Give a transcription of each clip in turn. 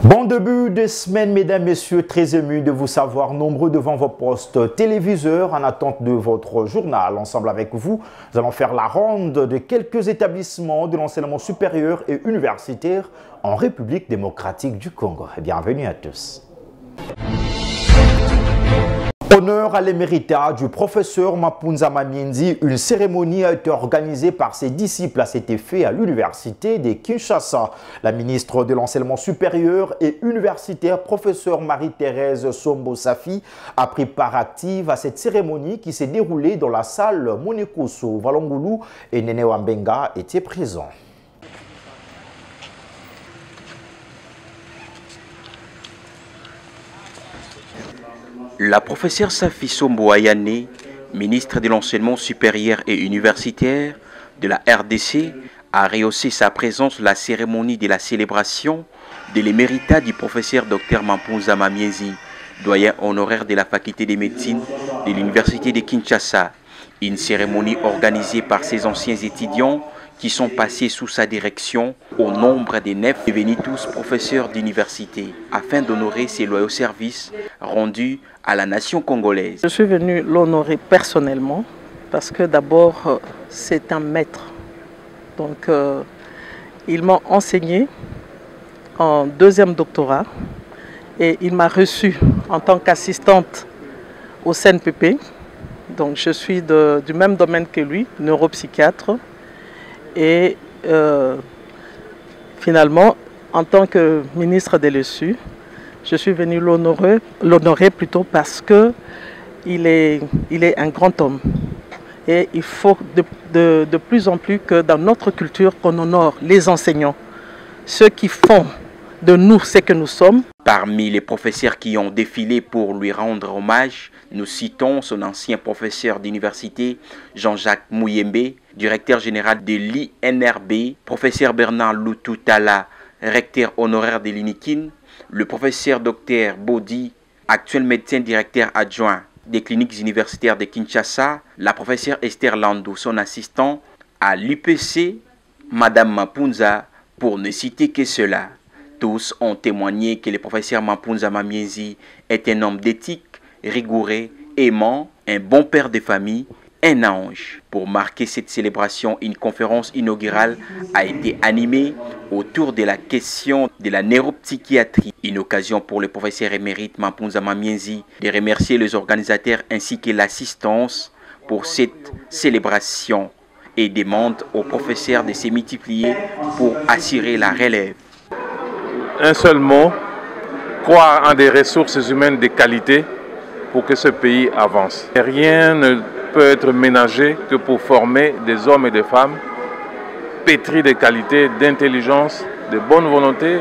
Bon début de semaine, mesdames, messieurs, très ému de vous savoir nombreux devant vos postes téléviseurs en attente de votre journal. Ensemble avec vous, nous allons faire la ronde de quelques établissements de l'enseignement supérieur et universitaire en République démocratique du Congo. Et bienvenue à tous. Honneur à l'éméritat du professeur Mapunza Mamienzi, une cérémonie a été organisée par ses disciples à cet effet à l'université de Kinshasa. La ministre de l'enseignement supérieur et universitaire, professeur Marie-Thérèse Sombo Safi, a pris part active à cette cérémonie qui s'est déroulée dans la salle Monekoso. Valongoulou et Nene Wambenga étaient présents. La professeure Safi Sombo Ayane, ministre de l'enseignement supérieur et universitaire de la RDC, a rehaussé sa présence à la cérémonie de la célébration de l'éméritat du professeur Dr Mapunza Mamienzi, doyen honoraire de la faculté de médecine de l'université de Kinshasa. Une cérémonie organisée par ses anciens étudiants qui sont passés sous sa direction au nombre de 9, devenus tous professeurs d'université, afin d'honorer ses loyaux services rendus à la nation congolaise. Je suis venu l'honorer personnellement parce que d'abord c'est un maître. Donc il m'a enseigné en deuxième doctorat et il m'a reçu en tant qu'assistante au CNPP. Donc je suis du même domaine que lui, neuropsychiatre. Et finalement, en tant que ministre de l'ESU, je suis venu l'honorer plutôt parce qu'il est un grand homme. Et il faut de plus en plus que dans notre culture qu'on honore les enseignants, ceux qui font de nous ce que nous sommes. Parmi les professeurs qui ont défilé pour lui rendre hommage, nous citons son ancien professeur d'université, Jean-Jacques Mouyembe, directeur général de l'INRB, professeur Bernard Loutoutala, recteur honoraire de l'INIKIN, le professeur Dr Bodi, actuel médecin directeur adjoint des cliniques universitaires de Kinshasa, la professeure Esther Landou, son assistant, à l'UPC, Madame Mapunza, pour ne citer que cela. Tous ont témoigné que le professeur Mapunza Mamienzi est un homme d'éthique, rigoureux, aimant, un bon père de famille, un ange. Pour marquer cette célébration, une conférence inaugurale a été animée autour de la question de la neuropsychiatrie. Une occasion pour le professeur émérite Mapunza Mamienzi de remercier les organisateurs ainsi que l'assistance pour cette célébration et demande aux professeurs de se multiplier pour assurer la relève. Un seul mot, croire en des ressources humaines de qualité pour que ce pays avance. Rien ne peut être ménagé que pour former des hommes et des femmes pétris de qualité, d'intelligence, de bonne volonté,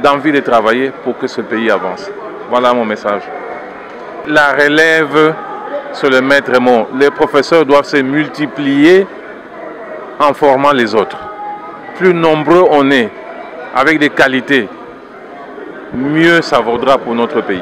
d'envie de travailler pour que ce pays avance. Voilà mon message. La relève, c'est le maître mot. Les professeurs doivent se multiplier en formant les autres. Plus nombreux on est, avec des qualités, mieux ça vaudra pour notre pays.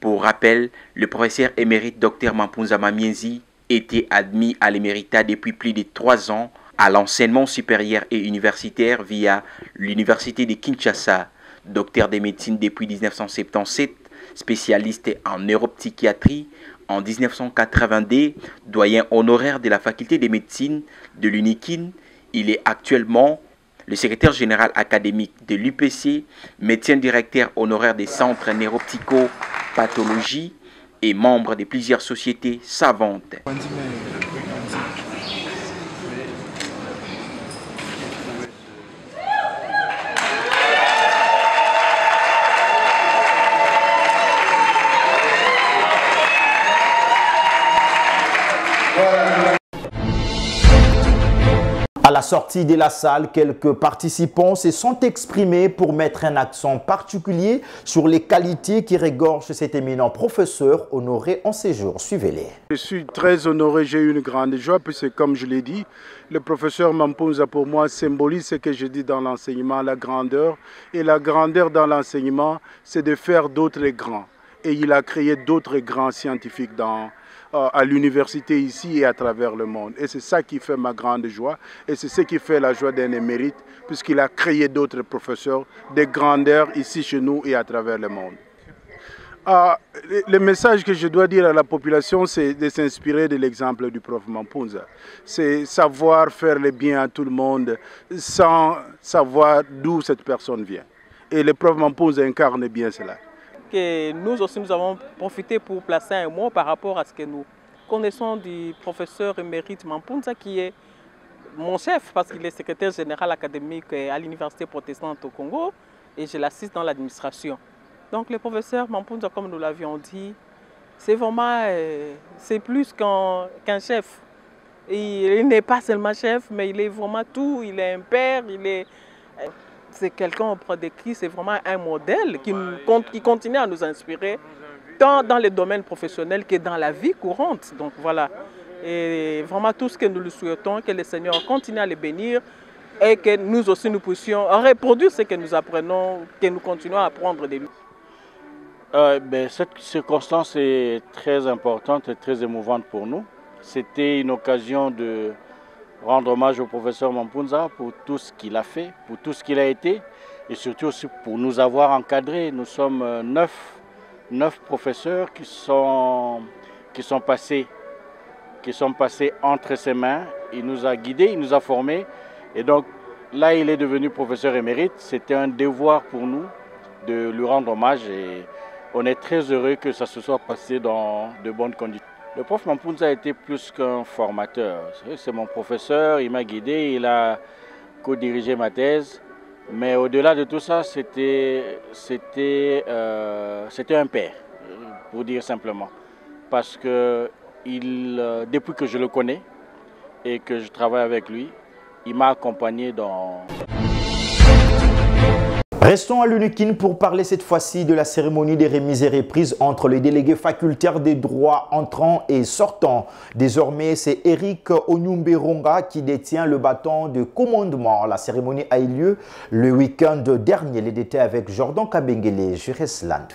Pour rappel, le professeur émérite Dr Mapunza Mamienzi était admis à l'éméritat depuis plus de 3 ans à l'enseignement supérieur et universitaire via l'université de Kinshasa. Docteur de médecine depuis 1977, spécialiste en neuropsychiatrie en 1982, doyen honoraire de la faculté de médecine de l'UNIKIN. Il est actuellement le secrétaire général académique de l'UPC, médecin directeur honoraire des centres neuropsychopathologie et membre de plusieurs sociétés savantes. À la sortie de la salle, quelques participants se sont exprimés pour mettre un accent particulier sur les qualités qui regorgent cet éminent professeur honoré en séjour. Suivez-les. Je suis très honoré, j'ai eu une grande joie, puisque comme je l'ai dit, le professeur Mapunza pour moi symbolise ce que je dis dans l'enseignement, la grandeur. Et la grandeur dans l'enseignement, c'est de faire d'autres grands. Et il a créé d'autres grands scientifiques à l'université ici et à travers le monde. Et c'est ça qui fait ma grande joie et c'est ce qui fait la joie d'un émérite puisqu'il a créé d'autres professeurs de grandeur ici chez nous et à travers le monde. Le message que je dois dire à la population, c'est de s'inspirer de l'exemple du prof Mampounza. C'est savoir faire le bien à tout le monde sans savoir d'où cette personne vient. Et le prof Mampounza incarne bien cela. Que nous aussi, nous avons profité pour placer un mot par rapport à ce que nous connaissons du professeur émérite Mampounza, qui est mon chef, parce qu'il est secrétaire général académique à l'Université protestante au Congo, et je l'assiste dans l'administration. Donc le professeur Mampounza, comme nous l'avions dit, c'est vraiment c'est plus qu'un chef. Et il n'est pas seulement chef, mais il est vraiment tout. Il est un père, c'est quelqu'un auprès de qui c'est vraiment un modèle qui continue à nous inspirer, tant dans les domaines professionnels que dans la vie courante. Donc voilà, et vraiment tout ce que nous lui souhaitons, que le Seigneur continue à le bénir, et que nous aussi nous puissions reproduire ce que nous apprenons, que nous continuons à apprendre de lui. Cette circonstance est très importante et très émouvante pour nous. C'était une occasion de rendre hommage au professeur Mampounza pour tout ce qu'il a fait, pour tout ce qu'il a été et surtout aussi pour nous avoir encadrés. Nous sommes neuf professeurs qui sont passés entre ses mains. Il nous a guidés, il nous a formés et donc là il est devenu professeur émérite. C'était un devoir pour nous de lui rendre hommage et on est très heureux que ça se soit passé dans de bonnes conditions. Le prof Mampounza a été plus qu'un formateur. C'est mon professeur, il m'a guidé, il a co-dirigé ma thèse. Mais au-delà de tout ça, c'était un père, pour dire simplement. Parce que depuis que je le connais et que je travaille avec lui, il m'a accompagné dans... Restons à l'UNIKIN pour parler cette fois-ci de la cérémonie des remises et reprises entre les délégués facultaires des droits entrants et sortants. Désormais, c'est Eric Onyumberonga qui détient le bâton de commandement. La cérémonie a eu lieu le week-end dernier. Les détails avec Jordan Kabengele, Juresland.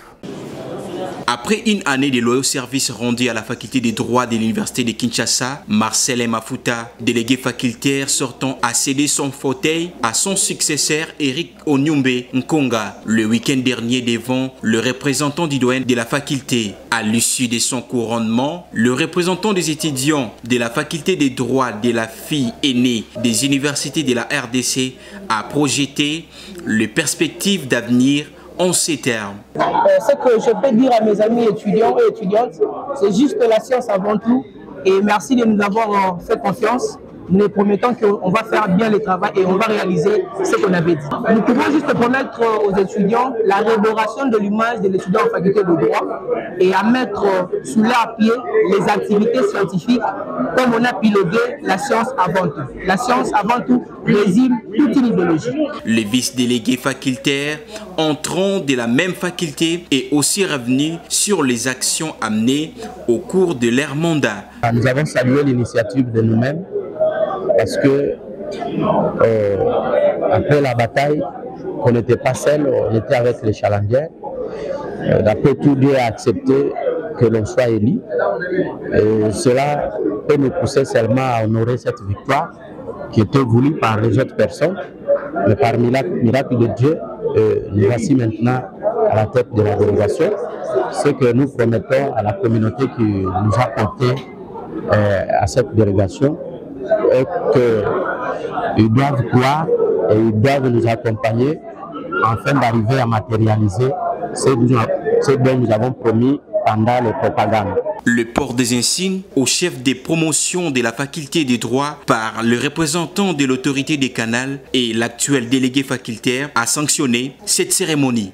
Après une année de loyaux services rendus à la faculté des droits de l'université de Kinshasa, Marcel Mafuta, délégué facultaire sortant, a cédé son fauteuil à son successeur Eric Onyumbe Nkonga le week-end dernier devant le représentant du doyen de la faculté. À l'issue de son couronnement, le représentant des étudiants de la faculté des droits de la fille aînée des universités de la RDC a projeté les perspectives d'avenir en ces termes. Ce que je peux dire à mes amis étudiants et étudiantes, c'est juste la science avant tout. Et merci de nous avoir fait confiance. Nous promettons qu'on va faire bien le travail et on va réaliser ce qu'on avait dit. Nous pouvons juste promettre aux étudiants la réélaboration de l'image de l'étudiant en faculté de droit et à mettre sous leur pied les activités scientifiques comme on a piloté la science avant tout. La science avant tout résume toute une idéologie. Les vice-délégués facultaires entrant de la même faculté et aussi revenus sur les actions amenées au cours de leur mandat. Nous avons salué l'initiative de nous-mêmes parce que après la bataille, on n'était pas seul, on était avec les challenges. D'après tout, Dieu a accepté que l'on soit élu. Et cela peut nous pousser seulement à honorer cette victoire qui était voulue par les autres personnes. Mais par miracle de Dieu, nous voici maintenant à la tête de la délégation. Ce que nous promettons à la communauté qui nous a porté à cette délégation est qu'ils doivent croire et ils doivent nous accompagner afin d'arriver à matérialiser ce dont nous avons promis pendant les propagandes. Le port des insignes au chef des promotions de la faculté des droits par le représentant de l'autorité des canals et l'actuel délégué facultaire a sanctionné cette cérémonie.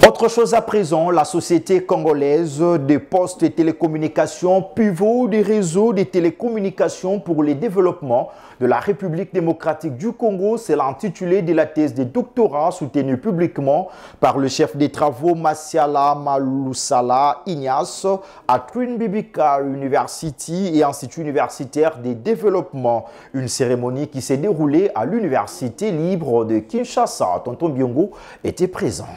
Autre chose à présent, la société congolaise des postes et télécommunications, pivot des réseaux de télécommunications pour le développement de la République démocratique du Congo, c'est l'intitulé de la thèse de doctorat soutenue publiquement par le chef des travaux Masiala Malusala Ignace à Twin Bibika University et Institut universitaire de développement. Une cérémonie qui s'est déroulée à l'Université libre de Kinshasa. Tonton Biongo était présent.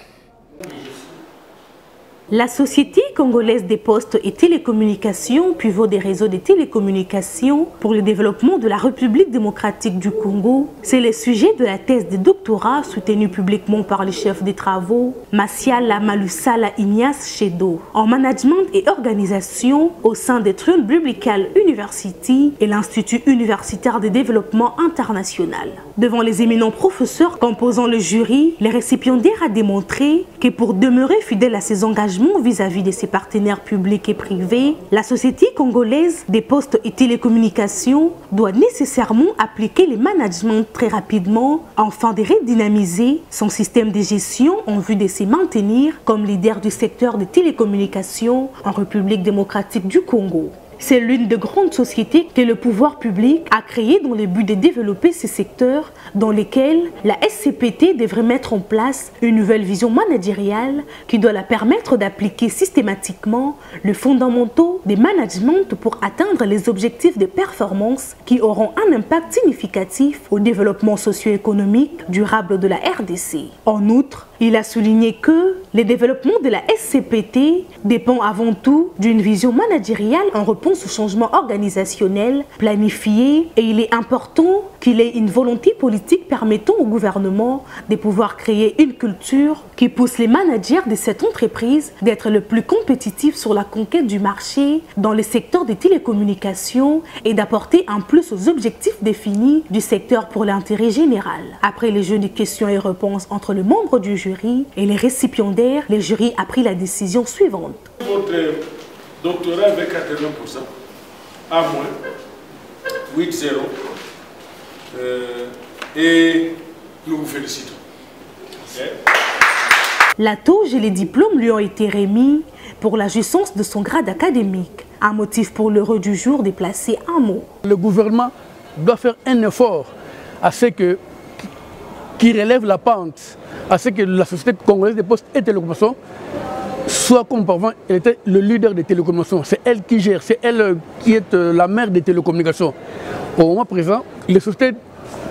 La Société congolaise des postes et télécommunications, pivot des réseaux de télécommunications pour le développement de la République démocratique du Congo, c'est le sujet de la thèse de doctorat soutenue publiquement par le chef des travaux, Masiala Malusala Ignace Chedo, en management et organisation au sein de Throne Biblical University et l'Institut universitaire de développement international. Devant les éminents professeurs composant le jury, les récipiendaires a démontré que pour demeurer fidèle à ses engagements vis-à-vis de ses partenaires publics et privés, la Société congolaise des postes et télécommunications doit nécessairement appliquer le management très rapidement afin de redynamiser son système de gestion en vue de se maintenir comme leader du secteur des télécommunications en République démocratique du Congo. C'est l'une des grandes sociétés que le pouvoir public a créée dans le but de développer ces secteurs dans lesquels la SCPT devrait mettre en place une nouvelle vision managériale qui doit la permettre d'appliquer systématiquement les fondamentaux des managements pour atteindre les objectifs de performance qui auront un impact significatif au développement socio-économique durable de la RDC. En outre, il a souligné que le développement de la SCPT dépend avant tout d'une vision managériale en réponse au changement organisationnel planifié et il est important qu'il ait une volonté politique permettant au gouvernement de pouvoir créer une culture qui pousse les managers de cette entreprise d'être le plus compétitifs sur la conquête du marché dans le secteur des télécommunications et d'apporter un plus aux objectifs définis du secteur pour l'intérêt général. Après les jeux de questions et réponses entre les membres du jury et les récipiendaires, le jury a pris la décision suivante. Votre doctorat avec 80%, à moins, 8-0, et nous vous félicitons. Okay. La touche et les diplômes lui ont été remis pour la jouissance de son grade académique. Un motif pour l'heureux du jour de placer un mot. Le gouvernement doit faire un effort à ce que qui relève la pente, à ce que la Société congolaise des postes et télécommunications soit comme auparavant, elle était le leader des télécommunications. C'est elle qui gère, c'est elle qui est la mère des télécommunications. Au moment présent, les sociétés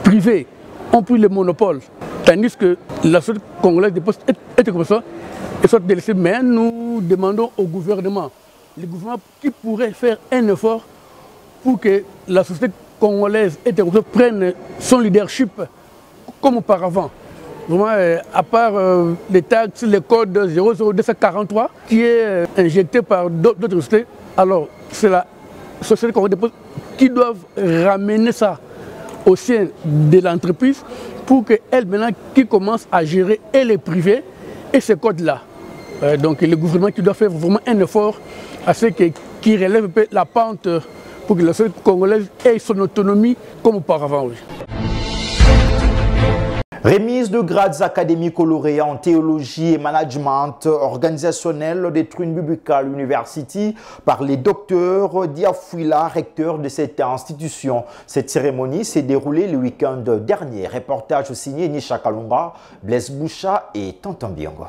privées ont pris le monopole, tandis que la Société congolaise des postes et télécommunications est soit délaissée. Mais nous demandons au gouvernement, le gouvernement qui pourrait faire un effort pour que la Société congolaise et télécommunications prenne son leadership comme auparavant. Vraiment, à part les taxes, les codes 00243 qui est injecté par d'autres sociétés, alors c'est la Société congolaise des postes qui doivent ramener ça au sein de l'entreprise pour qu'elle maintenant qui commence à gérer et les privés et ces codes-là. Donc le gouvernement qui doit faire vraiment un effort à ce qui relève un peu la pente pour que la société congolaise ait son autonomie comme auparavant. Oui. Remise de grades académiques aux lauréats en théologie et management organisationnel de Throne Biblical University par les docteurs Diafouila, recteur de cette institution. Cette cérémonie s'est déroulée le week-end dernier. Reportage signé Nisha Kalunga, Blaise Boucha et Tantan Biongo.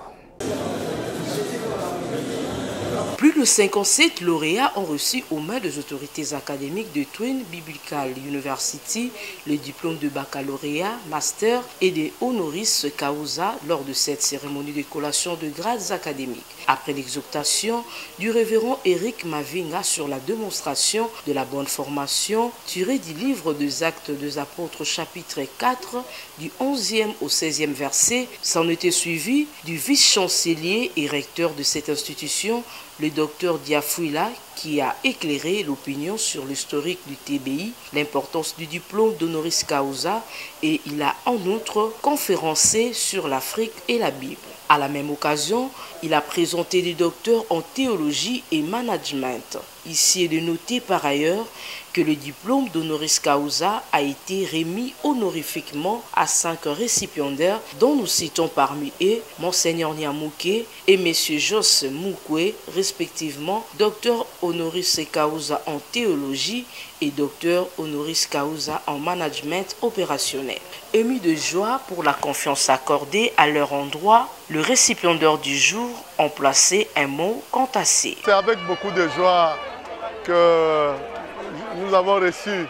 Plus de 57 lauréats ont reçu aux mains des autorités académiques de Throne Biblical University le diplôme de baccalauréat, master et de honoris causa lors de cette cérémonie de collation de grades académiques. Après l'exhortation du révérend Eric Mavinga sur la démonstration de la bonne formation tirée du livre des Actes des Apôtres chapitre 4 du 11e au 16e verset, s'en était suivi du vice-chancelier et recteur de cette institution, le docteur Diafouila, qui a éclairé l'opinion sur l'historique du TBI, l'importance du diplôme d'honoris causa et il a en outre conférencé sur l'Afrique et la Bible. À la même occasion, il a présenté des docteurs en théologie et management. Ici est de noter par ailleurs que le diplôme d'honoris causa a été remis honorifiquement à 5 récipiendaires dont nous citons parmi eux Monseigneur Niamouké et M. Jos Moukwe, respectivement docteur honoris causa en théologie et docteur honoris causa en management opérationnel. Émus de joie pour la confiance accordée à leur endroit, le récipiendaire du jour ont placé un mot quant à ces. C'est avec beaucoup de joie que nous avons reçu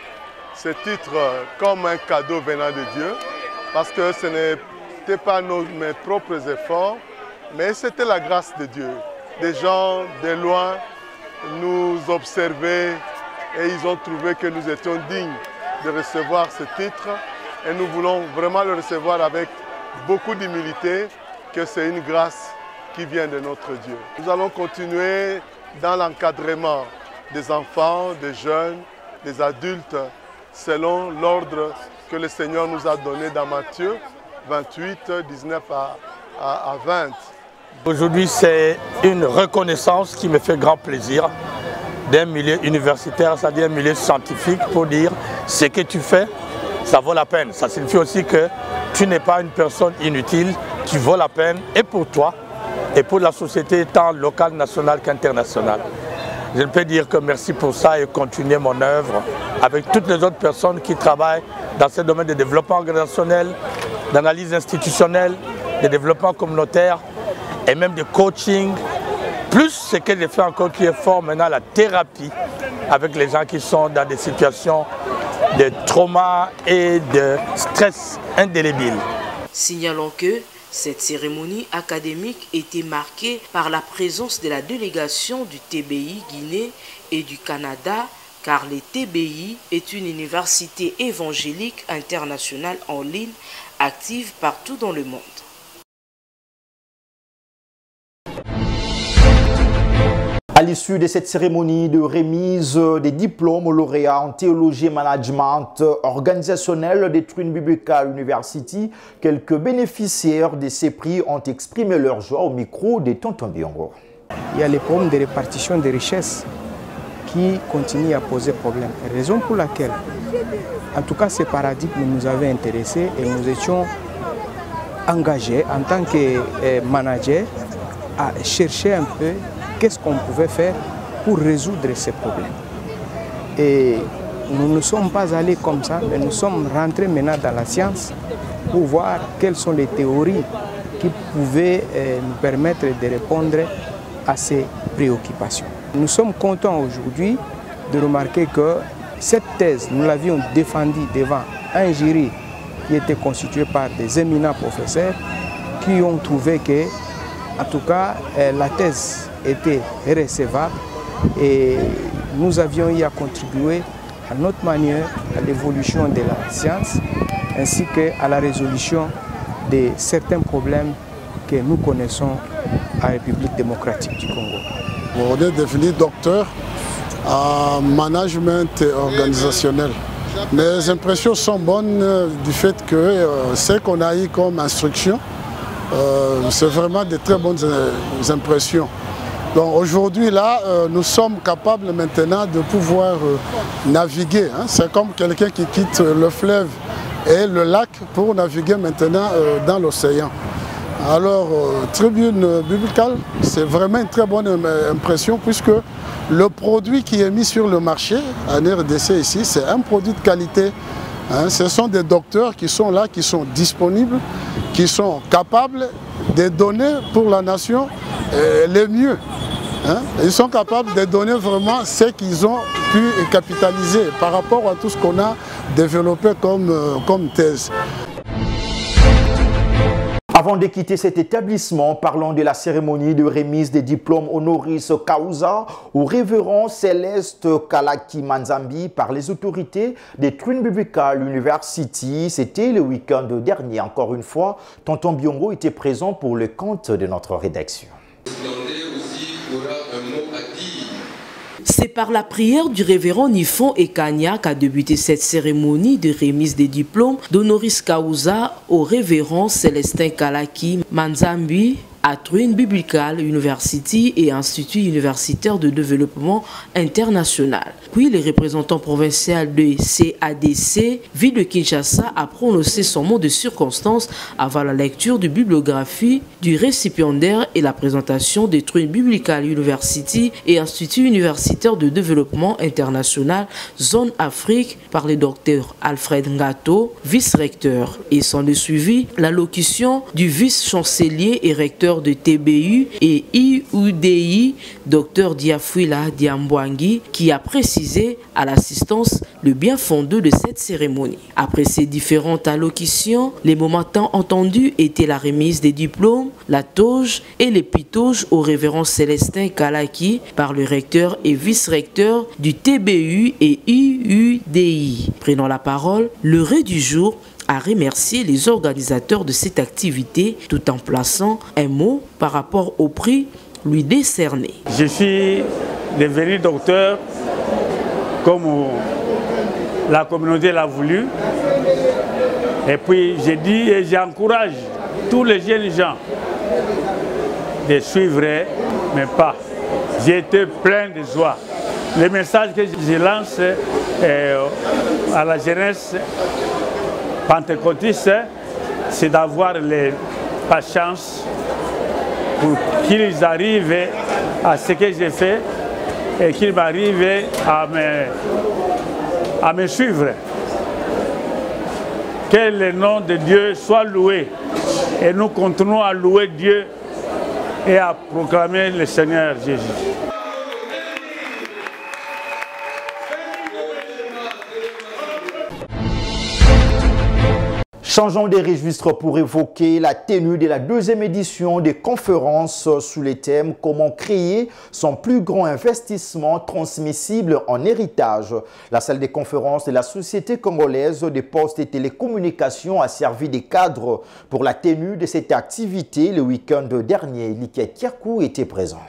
ce titre comme un cadeau venant de Dieu, parce que ce n'était pas mes propres efforts, mais c'était la grâce de Dieu. des gens de loin nous observaient et ils ont trouvé que nous étions dignes de recevoir ce titre. Et nous voulons vraiment le recevoir avec beaucoup d'humilité, que c'est une grâce qui vient de notre Dieu. Nous allons continuer dans l'encadrement des enfants, des jeunes, des adultes, selon l'ordre que le Seigneur nous a donné dans Matthieu 28, 19 à 20. Aujourd'hui, c'est une reconnaissance qui me fait grand plaisir d'un milieu universitaire, c'est-à-dire un milieu scientifique, pour dire ce que tu fais, ça vaut la peine. Ça signifie aussi que tu n'es pas une personne inutile, tu vaux la peine, et pour toi, et pour la société tant locale, nationale qu'internationale. Je ne peux dire que merci pour ça et continuer mon œuvre avec toutes les autres personnes qui travaillent dans ce domaine de développement organisationnel, d'analyse institutionnelle, de développement communautaire et même de coaching. Plus ce que j'ai fait encore qui est fort maintenant, la thérapie avec les gens qui sont dans des situations de trauma et de stress indélébile. Signalons que cette cérémonie académique était marquée par la présence de la délégation du TBI Guinée et du Canada, car le TBI est une université évangélique internationale en ligne active partout dans le monde. À l'issue de cette cérémonie de remise des diplômes aux lauréats en théologie et management organisationnel des Twin Biblical University, quelques bénéficiaires de ces prix ont exprimé leur joie au micro de Tonton Biongo. Il y a les problèmes de répartition des richesses qui continuent à poser problème. Raison pour laquelle, en tout cas, ce paradigme nous avait intéressés et nous étions engagés en tant que managers à chercher un peu qu'est-ce qu'on pouvait faire pour résoudre ces problèmes. Et nous ne sommes pas allés comme ça, mais nous sommes rentrés maintenant dans la science pour voir quelles sont les théories qui pouvaient nous permettre de répondre à ces préoccupations. Nous sommes contents aujourd'hui de remarquer que cette thèse, nous l'avions défendue devant un jury qui était constitué par des éminents professeurs qui ont trouvé que, en tout cas, la thèse était recevable et nous avions eu à contribuer à notre manière à l'évolution de la science ainsi qu'à la résolution de certains problèmes que nous connaissons à la République démocratique du Congo. On est devenu docteur en management organisationnel. Mes impressions sont bonnes du fait que ce qu'on a eu comme instruction, c'est vraiment de très bonnes impressions. Donc aujourd'hui, là, nous sommes capables maintenant de pouvoir naviguer. Hein. C'est comme quelqu'un qui quitte le fleuve et le lac pour naviguer maintenant dans l'océan. Alors, Tribune Biblical, c'est vraiment une très bonne impression puisque le produit qui est mis sur le marché en RDC ici, c'est un produit de qualité. Hein. Ce sont des docteurs qui sont là, qui sont disponibles, qui sont capables de donner pour la nation les mieux. Hein? Ils sont capables de donner vraiment ce qu'ils ont pu capitaliser par rapport à tout ce qu'on a développé comme thèse. Avant de quitter cet établissement, parlons de la cérémonie de remise des diplômes honoris causa au révérend Céleste Kalaki Manzambi par les autorités des Twin Biblical University. C'était le week-end dernier. Encore une fois, Tonton Biongo était présent pour le compte de notre rédaction. C'est par la prière du révérend Nifon Ekanya qu'a débuté cette cérémonie de remise des diplômes d'honoris causa au révérend Célestin Kalaki Manzambi à Twin Biblical University et Institut universitaire de développement international. Puis le représentant provincial de CADC, ville de Kinshasa, a prononcé son mot de circonstance avant la lecture de bibliographie du récipiendaire et la présentation de Twin Biblical University et Institut universitaire de développement international Zone Afrique par le docteur Alfred Ngato, vice-recteur. Et s'en est suivi l'allocution du vice-chancelier et recteur docteur de TBU et IUDI, Dr Diafouila Diambwangi, qui a précisé à l'assistance le bien fondé de cette cérémonie. Après ces différentes allocutions, les moments tant entendus étaient la remise des diplômes, la toge et l'épitoge au révérend Célestin Kalaki par le recteur et vice-recteur du TBU et IUDI. Prenant la parole, le ré du jour a remercié les organisateurs de cette activité tout en plaçant un mot par rapport au prix lui décerné. Je suis devenu docteur comme la communauté l'a voulu. Et puis j'ai dit et j'encourage tous les jeunes gens de suivre mes pas. J'ai été plein de joie. Le message que je lance à la jeunesse pentecôtiste, c'est d'avoir la patience pour qu'ils arrivent à ce que j'ai fait et qu'ils m'arrivent à me suivre. Que le nom de Dieu soit loué et nous continuons à louer Dieu et à proclamer le Seigneur Jésus. Changeons des registres pour évoquer la tenue de la deuxième édition des conférences sous les thèmes « Comment créer son plus grand investissement transmissible en héritage ». La salle des conférences de la Société congolaise des postes et télécommunications a servi de cadre pour la tenue de cette activité. Le week-end dernier, Liket Yakou était présent.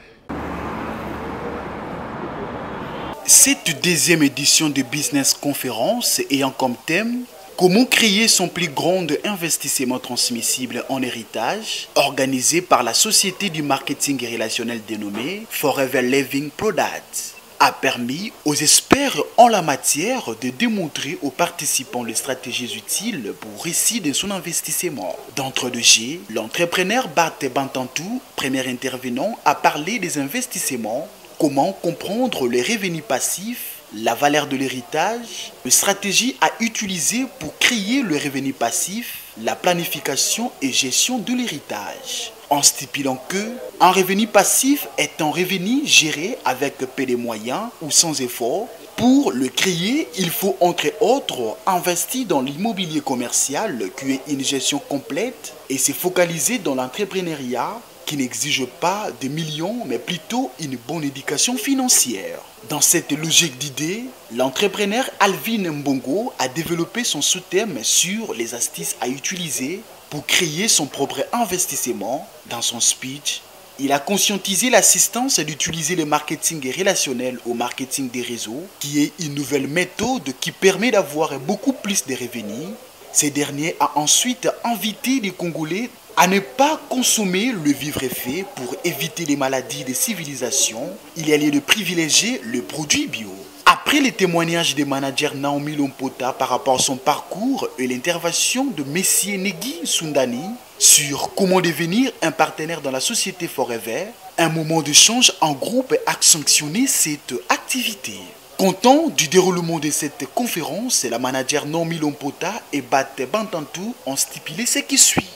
Cette deuxième édition de Business Conférence ayant comme thème comment créer son plus grand investissement transmissible en héritage, organisé par la société du marketing relationnel dénommée Forever Living Products, a permis aux experts en la matière de démontrer aux participants les stratégies utiles pour réussir de son investissement. D'entre deux jeux, l'entrepreneur Bart Bantantou, premier intervenant, a parlé des investissements, comment comprendre les revenus passifs, la valeur de l'héritage, les stratégies à utiliser pour créer le revenu passif, la planification et gestion de l'héritage. En stipulant que un revenu passif est un revenu géré avec peu de moyens ou sans effort. Pour le créer, il faut entre autres investir dans l'immobilier commercial qui est une gestion complète et se focaliser dans l'entrepreneuriat qui n'exige pas des millions mais plutôt une bonne éducation financière. Dans cette logique d'idées, l'entrepreneur Alvin Mbongo a développé son sous-thème sur les astuces à utiliser pour créer son propre investissement. Dans son speech, il a conscientisé l'assistance d'utiliser le marketing relationnel au marketing des réseaux, qui est une nouvelle méthode qui permet d'avoir beaucoup plus de revenus. Ce dernier a ensuite invité les Congolais à ne pas consommer le vivre fait pour éviter les maladies des civilisations. Il y a lieu de privilégier le produit bio. Après les témoignages des managers Naomi Lompota par rapport à son parcours et l'intervention de Messier Negui Sundani sur comment devenir un partenaire dans la société Forever, un moment d'échange en groupe a sanctionné cette activité. Content du déroulement de cette conférence, la manager Naomi Lompota et Bart Bantantou ont stipulé ce qui suit.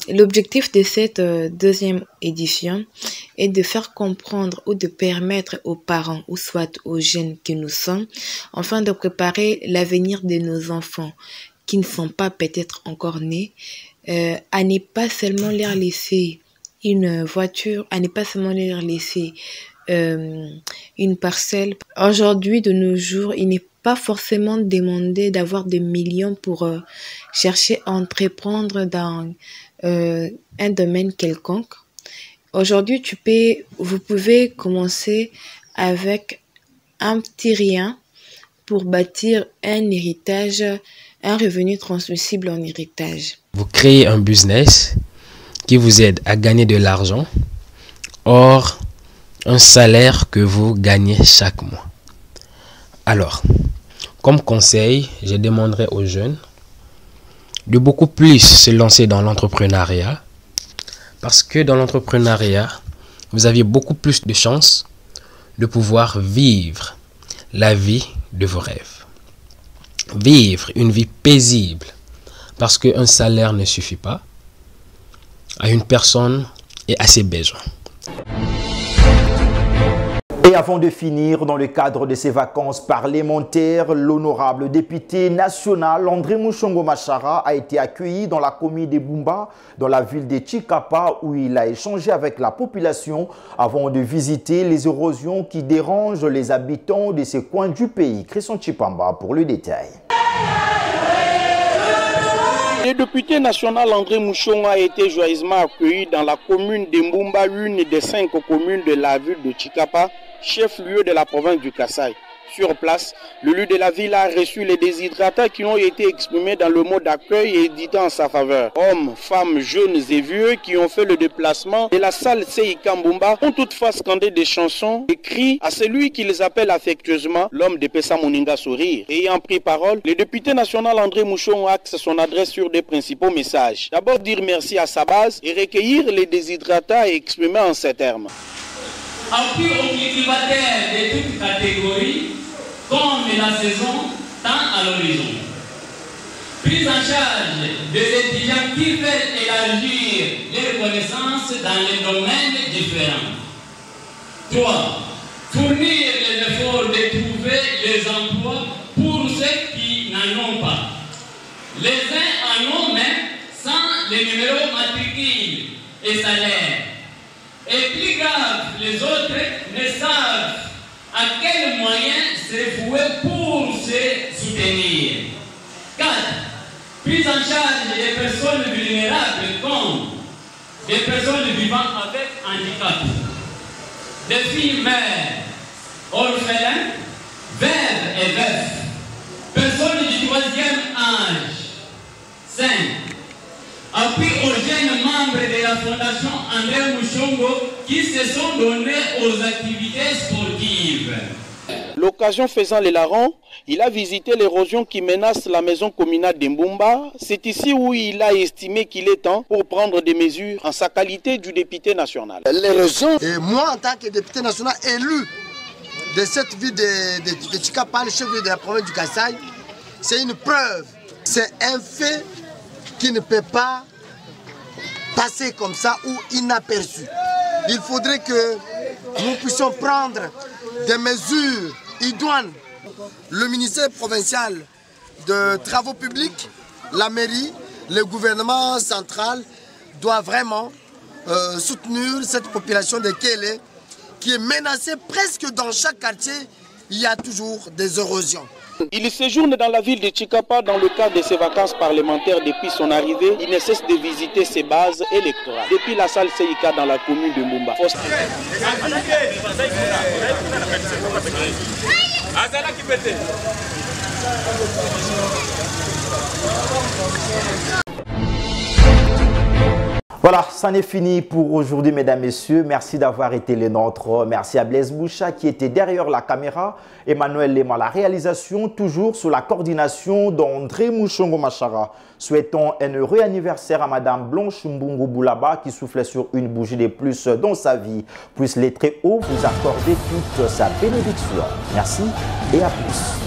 L'objectif de cette deuxième édition est de faire comprendre ou de permettre aux parents ou soit aux jeunes que nous sommes, afin de préparer l'avenir de nos enfants qui ne sont pas peut-être encore nés, à ne pas seulement leur laisser une voiture, à ne pas seulement leur laisser une parcelle. Aujourd'hui, de nos jours, il n'est pas forcément demandé d'avoir des millions pour chercher à entreprendre dans un domaine quelconque. Aujourd'hui, vous pouvez commencer avec un petit rien pour bâtir un héritage, un revenu transmissible en héritage. Vous créez un business qui vous aide à gagner de l'argent, hors un salaire que vous gagnez chaque mois. Alors, comme conseil, je demanderai aux jeunes de beaucoup plus se lancer dans l'entrepreneuriat, parce que dans l'entrepreneuriat, vous avez beaucoup plus de chances de pouvoir vivre la vie de vos rêves. Vivre une vie paisible, parce qu'un salaire ne suffit pas à une personne et à ses besoins. Et avant de finir, dans le cadre de ses vacances parlementaires, l'honorable député national André Mushongo Machara a été accueilli dans la commune de Bumba, dans la ville de Chikapa, où il a échangé avec la population avant de visiter les érosions qui dérangent les habitants de ces coins du pays. Christian Chipamba pour le détail. Le député national André Mushongo a été joyeusement accueilli dans la commune de Mbumba, une des 5 communes de la ville de Chikapa, chef-lieu de la province du Kasaï. Sur place, l'élu de la ville a reçu les déshydratants qui ont été exprimés dans le mot d'accueil et édité en sa faveur. Hommes, femmes, jeunes et vieux qui ont fait le déplacement de la salle Seika Mbumba ont toutefois scandé des chansons et cris à celui qu'ils appellent affectueusement l'homme de Pessa Moninga Sourire. Ayant pris parole, le député national André Mushongo axe son adresse sur des principaux messages. D'abord dire merci à sa base et recueillir les déshydratants et exprimer en ces termes. Appui aux cultivateurs de toutes catégories, comme la saison tend à l'horizon. Prise en charge des étudiants qui veulent élargir leurs connaissances dans les domaines différents. 3. Fournir les efforts de trouver les emplois pour ceux qui n'en ont pas. Les uns en ont même sans les numéros matricules et salaires. Et plus grave, les autres ne savent à quel moyen se vouer pour se soutenir. 4. Prise en charge des personnes vulnérables comme des personnes vivant avec handicap, des filles mères, orphelins, veuves et veufs, personnes du 3e âge. 5. Appui aux jeunes membres de la Fondation André Mushongo qui se sont donnés aux activités sportives. L'occasion faisant les larrons, il a visité l'érosion qui menace la maison communale d'Mbumba. C'est ici où il a estimé qu'il est temps pour prendre des mesures en sa qualité du député national. L'érosion, et moi en tant que député national élu de cette ville de Chikapa, le chef de la province du Kasaï, c'est une preuve, c'est un fait qui ne peut pas passer comme ça ou inaperçu. Il faudrait que nous puissions prendre des mesures idoines. Le ministère provincial de Travaux publics, la mairie, le gouvernement central doit vraiment soutenir cette population de Kélé qui est menacée presque dans chaque quartier. Il y a toujours des érosions. Il séjourne dans la ville de Chikapa dans le cadre de ses vacances parlementaires depuis son arrivée. Il ne cesse de visiter ses bases électorales. Depuis la salle Seika dans la commune de Mbumba. Voilà, c'en est fini pour aujourd'hui, mesdames, messieurs. Merci d'avoir été les nôtres. Merci à Blaise Boucha qui était derrière la caméra. Emmanuel Lema, la réalisation, toujours sous la coordination d'André Mushongo Machara. Souhaitons un heureux anniversaire à Madame Blanche Mbungu Boulaba qui soufflait sur une bougie de plus dans sa vie. Puisse les très hauts vous accorder toute sa bénédiction. Merci et à plus.